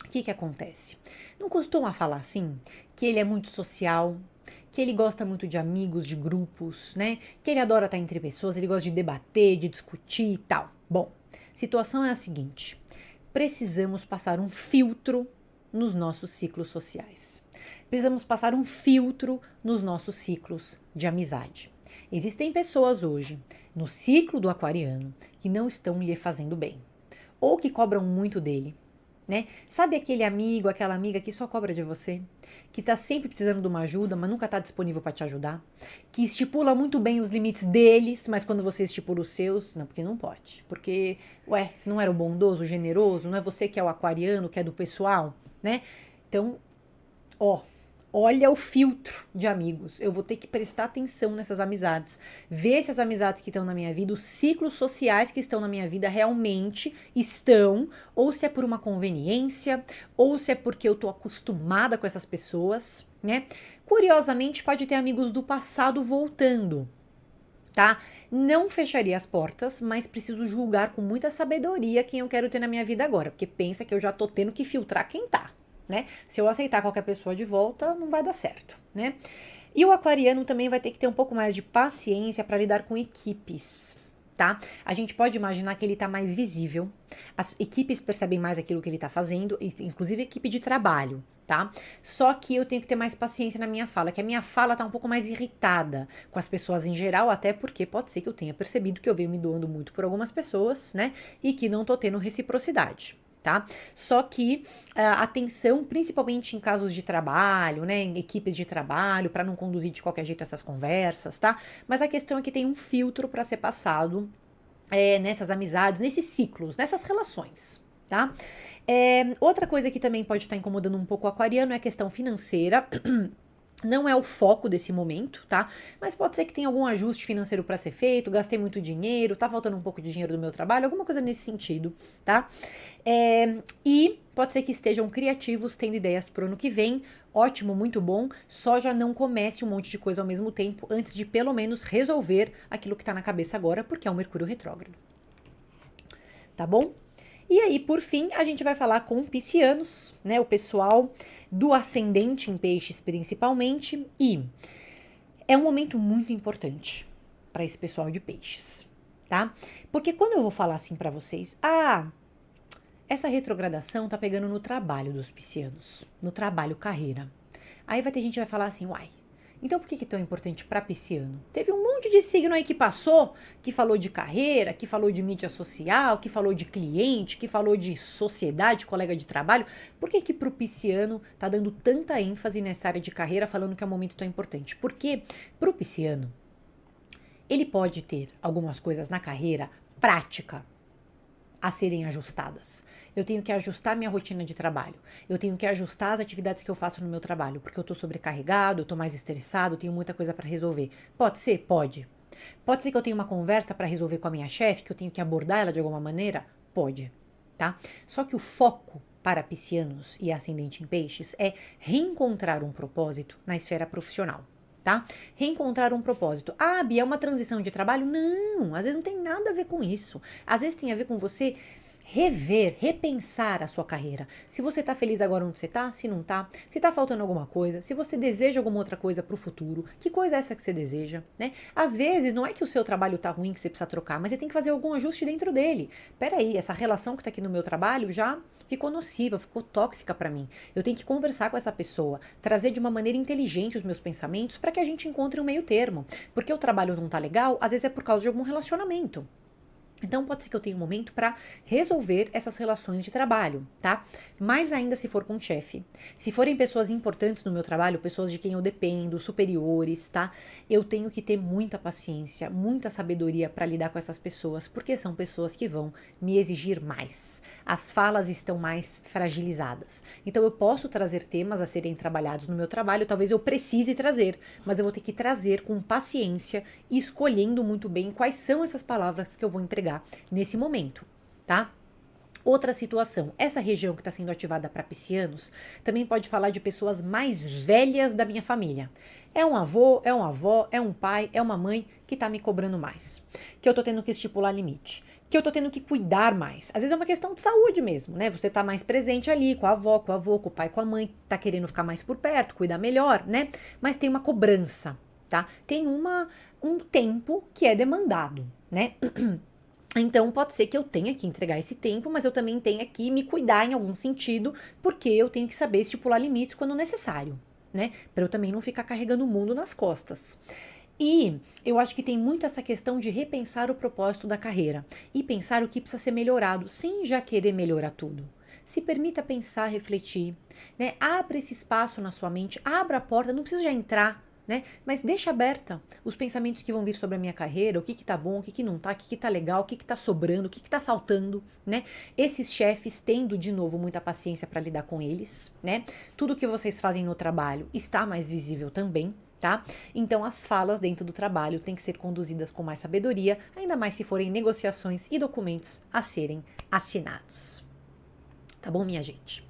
o que acontece? Não costuma falar assim, que ele é muito social, que ele gosta muito de amigos, de grupos, né? Que ele adora estar entre pessoas, ele gosta de debater, de discutir e tal. Bom, situação é a seguinte: precisamos passar um filtro nos nossos ciclos sociais. Precisamos passar um filtro nos nossos ciclos de amizade. Existem pessoas hoje, no ciclo do aquariano, que não estão lhe fazendo bem, ou que cobram muito dele, né? Sabe aquele amigo, aquela amiga que só cobra de você, que tá sempre precisando de uma ajuda, mas nunca tá disponível para te ajudar, que estipula muito bem os limites deles, mas quando você estipula os seus, não, porque não pode. Porque, ué, se não era o bondoso, o generoso, não é você que é o aquariano, que é do pessoal, né? Então, ó, olha o filtro de amigos. Eu vou ter que prestar atenção nessas amizades. Ver se as amizades que estão na minha vida, os ciclos sociais que estão na minha vida realmente estão, ou se é por uma conveniência, ou se é porque eu tô acostumada com essas pessoas, né? Curiosamente, pode ter amigos do passado voltando, tá? Não fecharia as portas, mas preciso julgar com muita sabedoria quem eu quero ter na minha vida agora, porque pensa que eu já tô tendo que filtrar quem tá. Né? Se eu aceitar qualquer pessoa de volta, não vai dar certo, né? E o aquariano também vai ter que ter um pouco mais de paciência para lidar com equipes, tá? A gente pode imaginar que ele tá mais visível, as equipes percebem mais aquilo que ele tá fazendo, inclusive equipe de trabalho, tá? Só que eu tenho que ter mais paciência na minha fala, que a minha fala tá um pouco mais irritada com as pessoas em geral, até porque pode ser que eu tenha percebido que eu venho me doando muito por algumas pessoas, né? E que não tô tendo reciprocidade. Tá? Só que atenção, principalmente em casos de trabalho, né, em equipes de trabalho, para não conduzir de qualquer jeito essas conversas, tá? Mas a questão é que tem um filtro para ser passado nessas amizades, nesses ciclos, nessas relações, tá? Outra coisa que também pode estar incomodando um pouco o aquariano é a questão financeira. Não é o foco desse momento, tá? Mas pode ser que tenha algum ajuste financeiro para ser feito, gastei muito dinheiro, tá faltando um pouco de dinheiro do meu trabalho, alguma coisa nesse sentido, tá? E pode ser que estejam criativos, tendo ideias pro ano que vem, ótimo, muito bom, só já não comece um monte de coisa ao mesmo tempo, antes de pelo menos resolver aquilo que tá na cabeça agora, porque é um Mercúrio retrógrado. Tá bom? E aí, por fim, a gente vai falar com piscianos, né? O pessoal do ascendente em peixes, principalmente. E é um momento muito importante para esse pessoal de peixes, tá? Porque quando eu vou falar assim para vocês, essa retrogradação tá pegando no trabalho dos piscianos, no trabalho carreira. Aí vai ter gente que vai falar assim, uai, Então, por que é tão importante para pisciano? Teve um monte de signo aí que passou, que falou de carreira, que falou de mídia social, que falou de cliente, que falou de sociedade, colega de trabalho. Por que para o pisciano tá dando tanta ênfase nessa área de carreira, falando que é um momento tão importante? Porque para o pisciano, ele pode ter algumas coisas na carreira prática a serem ajustadas. Eu tenho que ajustar minha rotina de trabalho. Eu tenho que ajustar as atividades que eu faço no meu trabalho, porque eu estou sobrecarregado, eu estou mais estressado, eu tenho muita coisa para resolver. Pode ser? Pode. Pode ser que eu tenha uma conversa para resolver com a minha chefe, que eu tenho que abordar ela de alguma maneira? Pode, tá? Só que o foco para piscianos e ascendente em peixes é reencontrar um propósito na esfera profissional. Tá? Reencontrar um propósito. Ah, Bia, é uma transição de trabalho? Não, às vezes não tem nada a ver com isso. Às vezes tem a ver com você rever, repensar a sua carreira. Se você tá feliz agora onde você tá, se não tá, se tá faltando alguma coisa, se você deseja alguma outra coisa pro futuro, que coisa é essa que você deseja, né? Às vezes não é que o seu trabalho tá ruim que você precisa trocar, mas você tem que fazer algum ajuste dentro dele. Peraí, essa relação que tá aqui no meu trabalho já ficou nociva, ficou tóxica para mim. Eu tenho que conversar com essa pessoa, trazer de uma maneira inteligente os meus pensamentos para que a gente encontre um meio termo. Porque o trabalho não tá legal, às vezes é por causa de algum relacionamento. Então pode ser que eu tenha um momento para resolver essas relações de trabalho, tá? Mais ainda se for com o chefe. Se forem pessoas importantes no meu trabalho, pessoas de quem eu dependo, superiores, tá? Eu tenho que ter muita paciência, muita sabedoria para lidar com essas pessoas, porque são pessoas que vão me exigir mais. As falas estão mais fragilizadas. Então eu posso trazer temas a serem trabalhados no meu trabalho, talvez eu precise trazer, mas eu vou ter que trazer com paciência e escolhendo muito bem quais são essas palavras que eu vou empregar nesse momento, tá? Outra situação, essa região que está sendo ativada para piscianos também pode falar de pessoas mais velhas da minha família. É um avô, é uma avó, é um pai, é uma mãe que está me cobrando mais, que eu tô tendo que estipular limite, que eu tô tendo que cuidar mais. Às vezes é uma questão de saúde mesmo, né? Você tá mais presente ali com a avó, com o avô, com o pai, com a mãe, tá querendo ficar mais por perto, cuidar melhor, né? Mas tem uma cobrança, tá? Tem um tempo que é demandado, né? Então, pode ser que eu tenha que entregar esse tempo, mas eu também tenha que me cuidar em algum sentido, porque eu tenho que saber estipular limites quando necessário, né? Para eu também não ficar carregando o mundo nas costas. E eu acho que tem muito essa questão de repensar o propósito da carreira e pensar o que precisa ser melhorado, sem já querer melhorar tudo. Se permita pensar, refletir, né? Abra esse espaço na sua mente, abra a porta, não precisa já entrar, né? Mas deixa aberta os pensamentos que vão vir sobre a minha carreira, o que tá bom, o que não tá, o que tá legal, o que tá sobrando, o que tá faltando, né? Esses chefes tendo de novo muita paciência para lidar com eles, né? Tudo que vocês fazem no trabalho está mais visível também, tá? Então as falas dentro do trabalho têm que ser conduzidas com mais sabedoria, ainda mais se forem negociações e documentos a serem assinados. Tá bom, minha gente?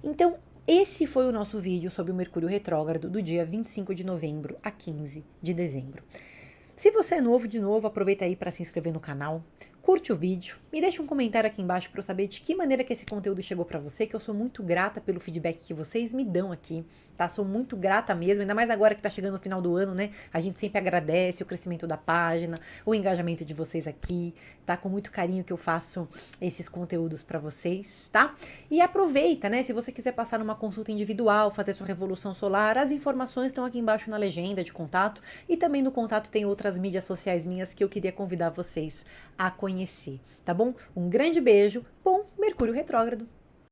Então, esse foi o nosso vídeo sobre o Mercúrio retrógrado do dia 25 de novembro a 15 de dezembro. Se você é novo, de novo, aproveita aí para se inscrever no canal, curte o vídeo, me deixa um comentário aqui embaixo para eu saber de que maneira que esse conteúdo chegou para você, que eu sou muito grata pelo feedback que vocês me dão aqui, tá? Sou muito grata mesmo, ainda mais agora que tá chegando o final do ano, né? A gente sempre agradece o crescimento da página, o engajamento de vocês aqui, tá? Com muito carinho que eu faço esses conteúdos para vocês, tá? E aproveita, né? Se você quiser passar numa consulta individual, fazer sua revolução solar, as informações estão aqui embaixo na legenda de contato e também no contato tem outras mídias sociais minhas que eu queria convidar vocês a conhecer, tá bom? Um grande beijo, bom Mercúrio retrógrado!